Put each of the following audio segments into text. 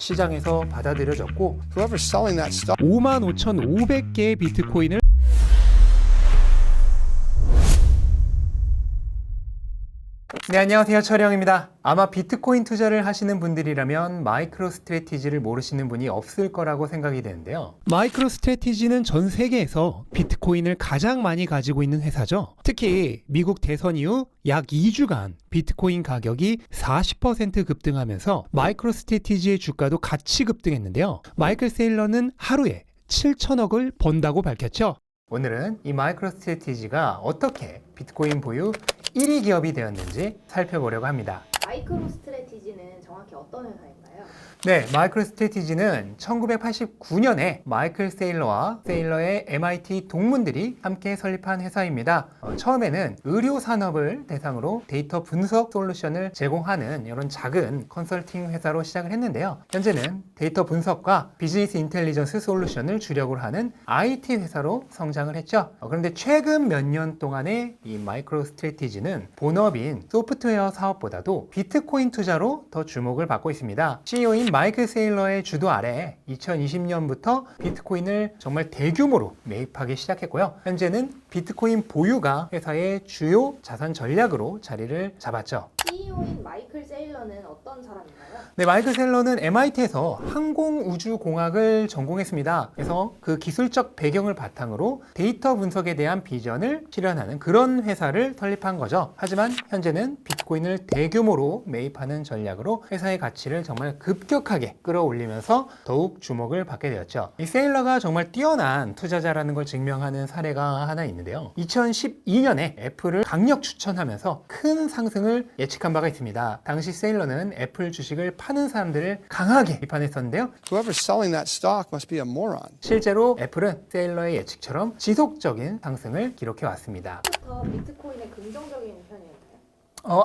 시장에서 받아들여졌고 Whoever's selling that stock 55,500개의 비트코인을 네, 안녕하세요. 철영입니다. 아마 비트코인 투자를 하시는 분들이라면 마이크로 스트래티지를 모르시는 분이 없을 거라고 생각이 되는데요. 마이크로 스트래티지는 전 세계에서 비트코인을 가장 많이 가지고 있는 회사죠. 특히 미국 대선 이후 약 2주간 비트코인 가격이 40% 급등하면서 마이크로 스트래티지의 주가도 같이 급등했는데요. 마이클 세일러는 하루에 7천억을 번다고 밝혔죠. 오늘은 이 마이크로 스트래티지가 어떻게 비트코인 보유 1위 기업이 되었는지 살펴보려고 합니다. 마이크로 스트래티지는 정확히 어떤 회사인가요? 네, 마이크로 스트래티지는 1989년에 마이클 세일러와 세일러의 MIT 동문들이 함께 설립한 회사입니다. 처음에는 의료 산업을 대상으로 데이터 분석 솔루션을 제공하는 이런 작은 컨설팅 회사로 시작을 했는데요. 현재는 데이터 분석과 비즈니스 인텔리전스 솔루션을 주력으로 하는 IT 회사로 성장을 했죠. 그런데 최근 몇 년 동안의 이 마이크로 스트래티지는 본업인 소프트웨어 사업보다도 비트코인 투자로 더 주목을 받고 있습니다. CEO인 마이클 세일러의 주도 아래 2020년부터 비트코인을 정말 대규모로 매입하기 시작했고요. 현재는 비트코인 보유가 회사의 주요 자산 전략으로 자리를 잡았죠. CEO인 마이클 세일러는 어떤 사람인가요? 네, 마이클 세일러는 MIT에서 항공우주공학을 전공했습니다. 그래서 그 기술적 배경을 바탕으로 데이터 분석에 대한 비전을 실현하는 그런 회사를 설립한 거죠. 하지만 현재는 비트코인을 대규모로 매입하는 전략으로 회사의 가치를 정말 급격하게 끌어올리면서 더욱 주목을 받게 되었죠. 이 세일러가 정말 뛰어난 투자자라는 걸 증명하는 사례가 하나 있는데요. 2012년에 애플을 강력 추천하면서 큰 상승을 예측한 바가 있습니다. 당시 세일러는 애플 주식을 파는 사람들을 강하게 비판했었는데요. whoever's selling that stock must be a moron. 실제로 애플은 세일러의 예측처럼 지속적인 상승을 기록해 왔습니다. 부터 비트코인에 긍정적인 편이었나요?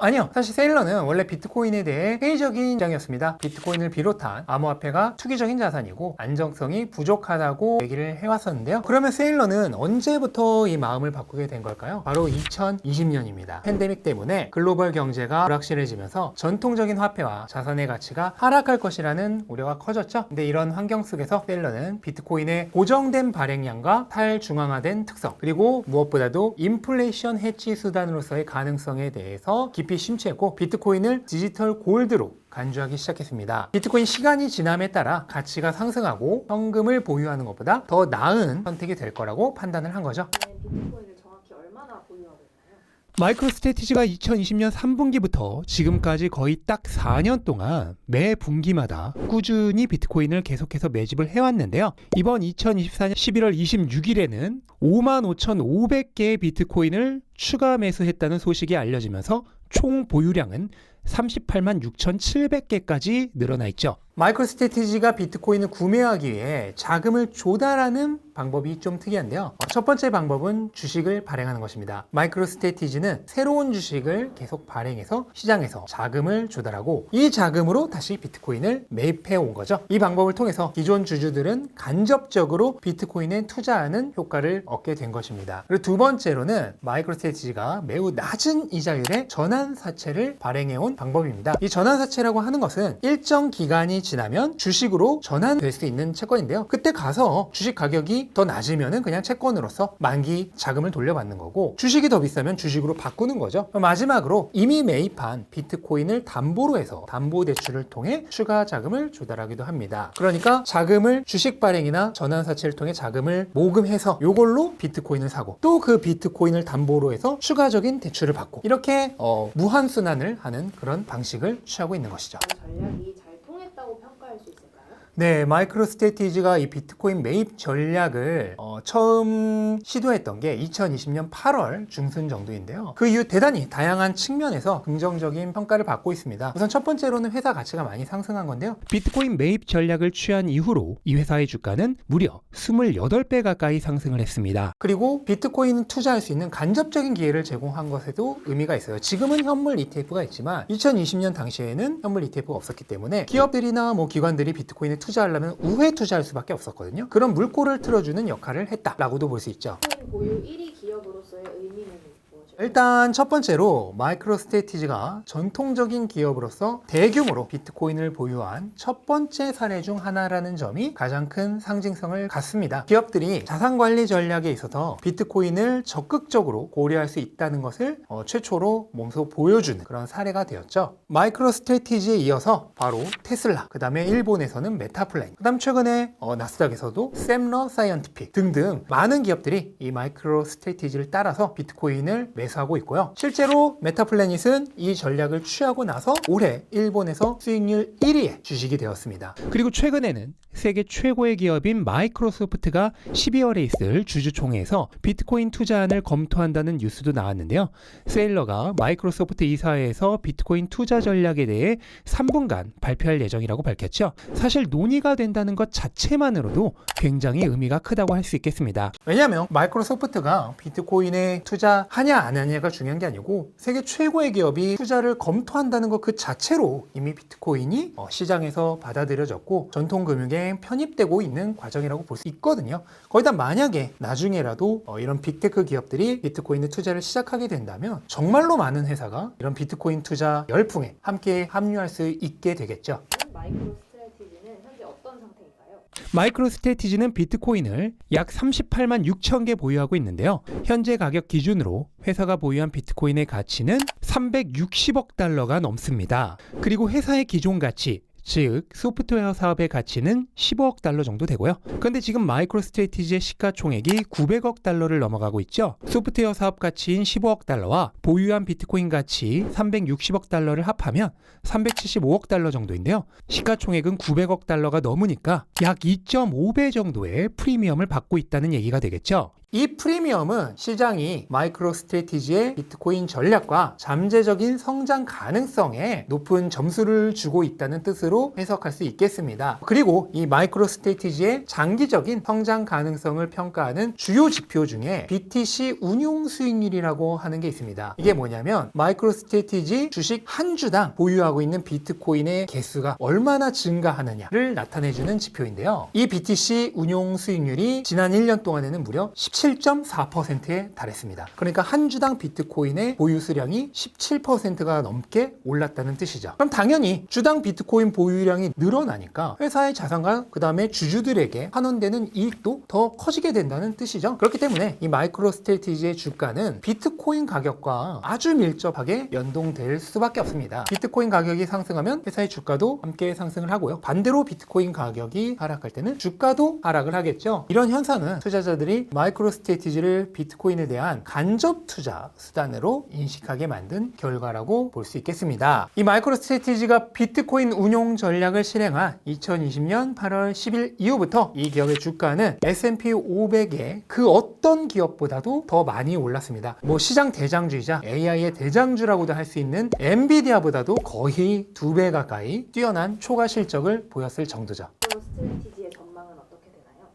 아니요. 사실 세일러는 원래 비트코인에 대해 회의적인 입장이었습니다. 비트코인을 비롯한 암호화폐가 투기적인 자산이고 안정성이 부족하다고 얘기를 해왔었는데요. 그러면 세일러는 언제부터 이 마음을 바꾸게 된 걸까요? 바로 2020년입니다. 팬데믹 때문에 글로벌 경제가 불확실해지면서 전통적인 화폐와 자산의 가치가 하락할 것이라는 우려가 커졌죠. 근데 이런 환경 속에서 세일러는 비트코인의 고정된 발행량과 탈중앙화된 특성, 그리고 무엇보다도 인플레이션 해지 수단으로서의 가능성에 대해서 깊이 심취했고 비트코인을 디지털 골드로 간주하기 시작했습니다. 비트코인 시간이 지남에 따라 가치가 상승하고 현금을 보유하는 것보다 더 나은 선택이 될 거라고 판단을 한 거죠. 비트코인을 정확히 얼마나 보유하고 있나요? 마이크로 스트래티지가 2020년 3분기부터 지금까지 거의 딱 4년 동안 매 분기마다 꾸준히 비트코인을 계속해서 매집을 해왔는데요. 이번 2024년 11월 26일에는 55,500개의 비트코인을 추가 매수했다는 소식이 알려지면서 총 보유량은 38만 6,700개까지 늘어나 있죠. 마이크로 스트래티지가 비트코인을 구매하기 위해 자금을 조달하는 방법이 좀 특이한데요. 첫 번째 방법은 주식을 발행하는 것입니다. 마이크로 스트래티지는 새로운 주식을 계속 발행해서 시장에서 자금을 조달하고 이 자금으로 다시 비트코인을 매입해 온 거죠. 이 방법을 통해서 기존 주주들은 간접적으로 비트코인에 투자하는 효과를 얻게 된 것입니다. 그리고 두 번째로는 마이크로 스트래티지가 매우 낮은 이자율의 전환사채를 발행해 온 방법입니다. 이 전환사채라고 하는 것은 일정 기간이 지나면 주식으로 전환될 수 있는 채권인데요. 그때 가서 주식 가격이 더 낮으면 그냥 채권으로서 만기 자금을 돌려받는 거고 주식이 더 비싸면 주식으로 바꾸는 거죠. 마지막으로 이미 매입한 비트코인을 담보로 해서 담보대출을 통해 추가 자금을 조달하기도 합니다. 그러니까 자금을 주식 발행이나 전환사채를 통해 자금을 모금해서 이걸로 비트코인을 사고 또 그 비트코인을 담보로 해서 추가적인 대출을 받고 이렇게 무한순환을 하는 그런 방식을 취하고 있는 것이죠. 전략이 잘 통했다고 평가할 수 있을까요? 네, 마이크로 스트래티지가 이 비트코인 매입 전략을 처음 시도했던 게 2020년 8월 중순 정도인데요. 그 이후 대단히 다양한 측면에서 긍정적인 평가를 받고 있습니다. 우선 첫 번째로는 회사 가치가 많이 상승한 건데요. 비트코인 매입 전략을 취한 이후로 이 회사의 주가는 무려 28배 가까이 상승을 했습니다. 그리고 비트코인 투자할 수 있는 간접적인 기회를 제공한 것에도 의미가 있어요. 지금은 현물 ETF가 있지만 2020년 당시에는 현물 ETF가 없었기 때문에 기업들이나 기관들이 비트코인에 투자하려면 우회 투자할 수밖에 없었거든요. 그런 물꼬를 틀어주는 역할을 했다라고도 볼 수 있죠. 비트코인 보유 1위 기업으로서의 의미는 뭐죠? 일단 첫 번째로 마이크로스트래티지가 전통적인 기업으로서 대규모로 비트코인을 보유한 첫 번째 사례 중 하나라는 점이 가장 큰 상징성을 갖습니다. 기업들이 자산관리 전략에 있어서 비트코인을 적극적으로 고려할 수 있다는 것을 최초로 몸소 보여주는 그런 사례가 되었죠. 마이크로스트래티지에 이어서 바로 테슬라, 그 다음에 일본에서는 메타플랜, 그 다음 최근에 나스닥에서도 샘러 사이언티픽 등등 많은 기업들이 이 마이크로스트래티지를 따라서 비트코인을 매수하고 있고요. 실제로 메타플래닛은 이 전략을 취하고 나서 올해 일본에서 수익률 1위의 주식이 되었습니다. 그리고 최근에는 세계 최고의 기업인 마이크로소프트가 12월에 있을 주주총회에서 비트코인 투자안을 검토한다는 뉴스도 나왔는데요. 세일러가 마이크로소프트 이사회에서 비트코인 투자 전략에 대해 3분간 발표할 예정이라고 밝혔죠. 사실 논의가 된다는 것 자체만으로도 굉장히 의미가 크다고 할 수 있겠습니다. 왜냐하면 마이크로소프트가 비트코인에 투자하냐 안 하냐가 중요한 게 아니고 세계 최고의 기업이 투자를 검토한다는 것 그 자체로 이미 비트코인이 시장에서 받아들여졌고 전통금융에 편입되고 있는 과정이라고 볼 수 있거든요. 거기다 만약에 나중에라도 이런 빅테크 기업들이 비트코인에 투자를 시작하게 된다면 정말로 많은 회사가 이런 비트코인 투자 열풍에 함께 합류할 수 있게 되겠죠. 마이크로스트래티지는 현재 어떤 상태인가요? 마이크로스트래티지는 비트코인을 약 38만 6천 개 보유하고 있는데요. 현재 가격 기준으로 회사가 보유한 비트코인의 가치는 360억 달러가 넘습니다. 그리고 회사의 기존 가치, 즉 소프트웨어 사업의 가치는 15억 달러 정도 되고요. 그런데 지금 마이크로스트래티지의 시가총액이 900억 달러를 넘어가고 있죠. 소프트웨어 사업 가치인 15억 달러와 보유한 비트코인 가치 360억 달러를 합하면 375억 달러 정도인데요. 시가총액은 900억 달러가 넘으니까 약 2.5배 정도의 프리미엄을 받고 있다는 얘기가 되겠죠. 이 프리미엄은 시장이 마이크로스트래티지의 비트코인 전략과 잠재적인 성장 가능성에 높은 점수를 주고 있다는 뜻으로 해석할 수 있겠습니다. 그리고 이 마이크로스트래티지의 장기적인 성장 가능성을 평가하는 주요 지표 중에 BTC 운용 수익률이라고 하는 게 있습니다. 이게 뭐냐면 마이크로스트래티지 주식 한 주당 보유하고 있는 비트코인의 개수가 얼마나 증가하느냐를 나타내주는 지표인데요. 이 BTC 운용 수익률이 지난 1년 동안에는 무려 17.4%에 달했습니다. 그러니까 한 주당 비트코인의 보유 수량이 17%가 넘게 올랐다는 뜻이죠. 그럼 당연히 주당 비트코인 보유량이 늘어나니까 회사의 자산과 그 다음에 주주들에게 환원되는 이익도 더 커지게 된다는 뜻이죠. 그렇기 때문에 이 마이크로스트래티지의 주가는 비트코인 가격과 아주 밀접하게 연동될 수밖에 없습니다. 비트코인 가격이 상승하면 회사의 주가도 함께 상승을 하고요. 반대로 비트코인 가격이 하락할 때는 주가도 하락을 하겠죠. 이런 현상은 투자자들이 마이크로스트래티지를 비트코인에 대한 간접 투자 수단으로 인식하게 만든 결과라고 볼 수 있겠습니다. 이 마이크로스트래티지가 비트코인 운용 전략을 실행한 2020년 8월 10일 이후부터 이 기업의 주가는 S&P 500의 그 어떤 기업보다도 더 많이 올랐습니다. 시장 대장주이자 AI의 대장주라고도 할 수 있는 엔비디아보다도 거의 2배 가까이 뛰어난 초과 실적을 보였을 정도죠. 마이크로스트래티지의 전망은 어떻게 되나요?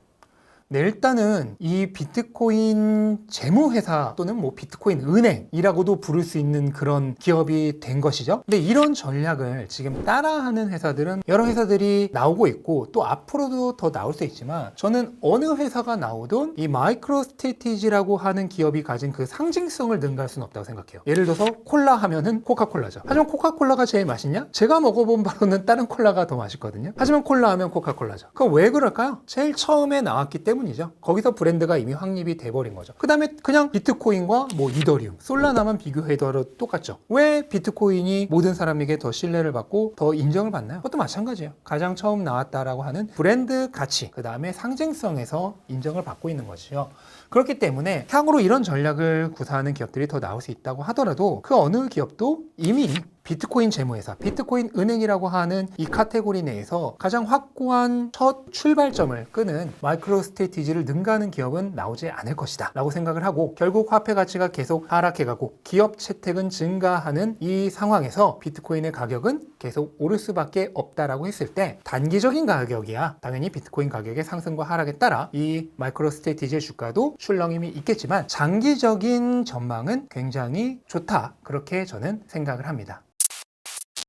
네, 일단은 이 비트코인 재무회사 또는 비트코인 은행이라고도 부를 수 있는 그런 기업이 된 것이죠. 근데 이런 전략을 지금 따라하는 회사들은 여러 회사들이 나오고 있고 또 앞으로도 더 나올 수 있지만 저는 어느 회사가 나오든 이 마이크로스트래티지라고 하는 기업이 가진 그 상징성을 능가할 수는 없다고 생각해요. 예를 들어서 콜라 하면은 코카콜라죠. 하지만 코카콜라가 제일 맛있냐? 제가 먹어본 바로는 다른 콜라가 더 맛있거든요. 하지만 콜라 하면 코카콜라죠. 그럼 왜 그럴까요? 제일 처음에 나왔기 때문이죠. 거기서 브랜드가 이미 확립이 돼버린 거죠. 그 다음에 그냥 비트코인과 이더리움, 솔라나만 비교해도 똑같죠. 왜 비트코인이 모든 사람에게 더 신뢰를 받고 더 인정을 받나요? 그것도 마찬가지예요. 가장 처음 나왔다라고 하는 브랜드 가치, 그 다음에 상징성에서 인정을 받고 있는 것이죠. 그렇기 때문에 향후로 이런 전략을 구사하는 기업들이 더 나올 수 있다고 하더라도 그 어느 기업도 이미 비트코인 재무회사, 비트코인 은행이라고 하는 이 카테고리 내에서 가장 확고한 첫 출발점을 끄는 마이크로스트래티지를 능가하는 기업은 나오지 않을 것이다 라고 생각을 하고 결국 화폐 가치가 계속 하락해가고 기업 채택은 증가하는 이 상황에서 비트코인의 가격은 계속 오를 수밖에 없다라고 했을 때 단기적인 가격이야 당연히 비트코인 가격의 상승과 하락에 따라 이 마이크로스트래티지의 주가도 출렁임이 있겠지만 장기적인 전망은 굉장히 좋다 그렇게 저는 생각을 합니다.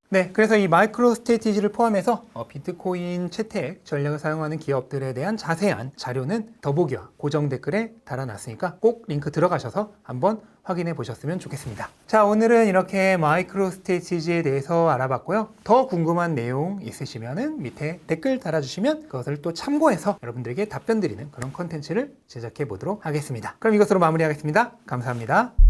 네, 그래서 이 마이크로 스트래티지를 포함해서 비트코인 채택 전략을 사용하는 기업들에 대한 자세한 자료는 더보기와 고정 댓글에 달아놨으니까 꼭 링크 들어가셔서 한번 확인해 보셨으면 좋겠습니다. 자, 오늘은 이렇게 마이크로 스트래티지에 대해서 알아봤고요. 더 궁금한 내용 있으시면은 밑에 댓글 달아주시면 그것을 또 참고해서 여러분들에게 답변 드리는 그런 컨텐츠를 제작해 보도록 하겠습니다. 그럼 이것으로 마무리하겠습니다. 감사합니다.